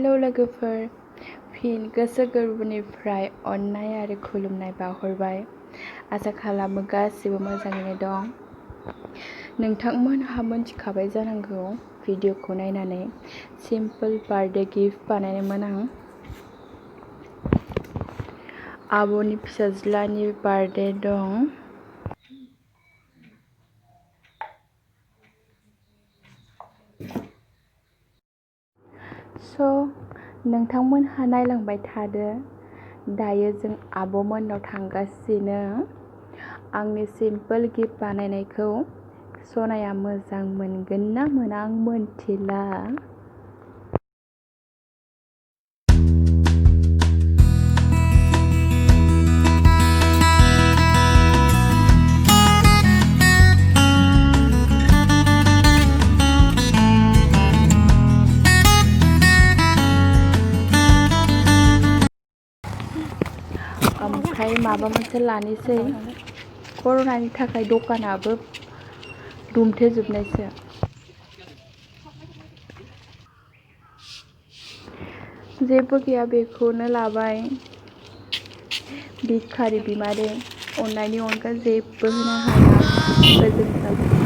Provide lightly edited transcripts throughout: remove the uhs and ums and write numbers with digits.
Hello लोगोफोर, फिन गोसो गोरबोनिफ्राय अननाय आरो खुलुमनाय बावहरबाय। आसा खालामो गासिबो मोजाङैनो दं। नोंथांमोनहा मिथिखाबाय जानांगौ भिडिअखौ नायनानै सिम्पोल बार्थडे गिफ्ट बानायदोंमोन आं। आब'नि फिसाज्लानि बार्थडे दं। नोंथांमोनहा नायलांबाय थादो। दायो जों आब'मोननाव थांगासिनो। आंनि सिम्पोल गिफ्ट बानायनायखौ सनाया मोजां मोनगोन ना मोना आं मोनथिला। ओमफ्राय माबा मोनसे लानोसै। कर'नानि थाखाय दखानाबो दुमथेजोबनायसो। जेबो गैया, बेखौनो लाबाय। भिखारि बिमादै, अननायनि अनगा जेबो होनो हाया। गोजोन्थों।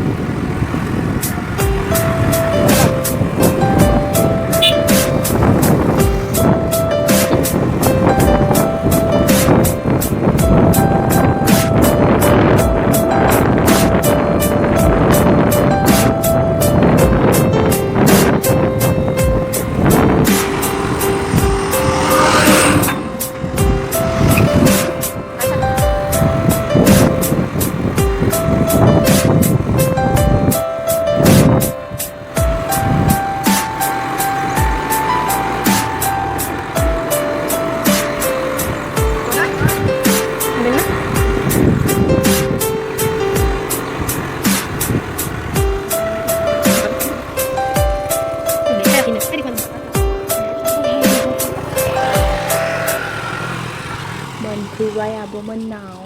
मोनफैबाय आब'मोननाव।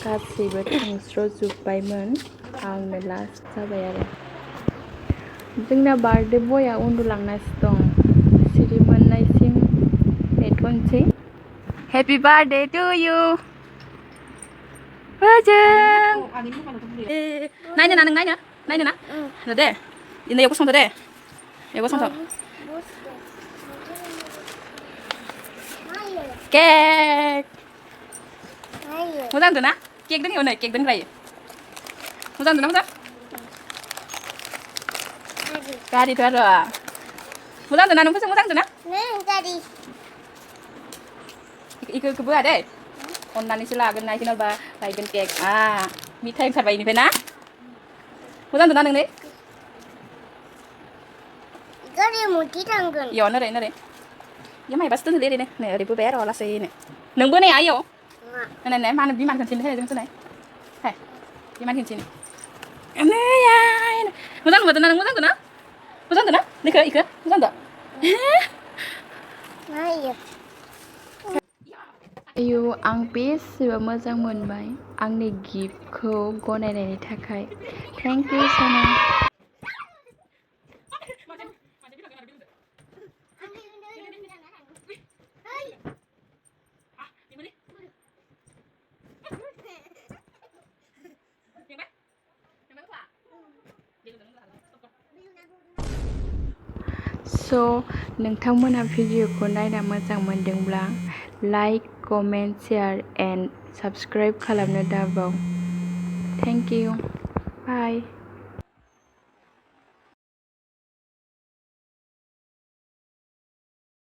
गासैबो थांस्र'जोब्बायमोन, आंनो लास्ट जाबाय आरो। जोंना बार्थडे बयआ उन्दुलांनासो दं। सिरि मोननायसिम नेथ'नोसै। Happy birthday to you. नायनो ना नों नायनो ना दे इयाव गसंदो दे इयाव गसंथ' केक मोजां दोना केक दों इयाव नै केक दोनग्रायो मोजां दोना मोजां गारिथ' आरो मोजां दोना नोंखौसो मोजां दोना गारि इखो बोआ दे अननानैसो लागोन ना जेनेबा लायगोन केक मिथाइ ओंखारबाय इनिफ्राय ना मोजां दोना नोंने गारि मुथि थांगोन इयाव नोरै इयाव मायबासो दोनोलै ओरैनो नै ओरै बोबाय आरो लासैनो नों बोनाया इयाव नाय मानो बिमान खोनथिनो होनो जोंसो नाय हाय बिमान खोनथिनो मोजां नुदोंना नों मोजां दोना इखो मोजां दा आयु आं बेसेबा मोजां मोनबाय आंनि गिफ्टखौ गनायनायनि थाखाय। थेंक इउ सना। नोंथांमोना भिडिअखौ नायना मोजां मोनदोंब्ला like, comment, share and subscribe खालामनो दाबाव। Thank you. बाय।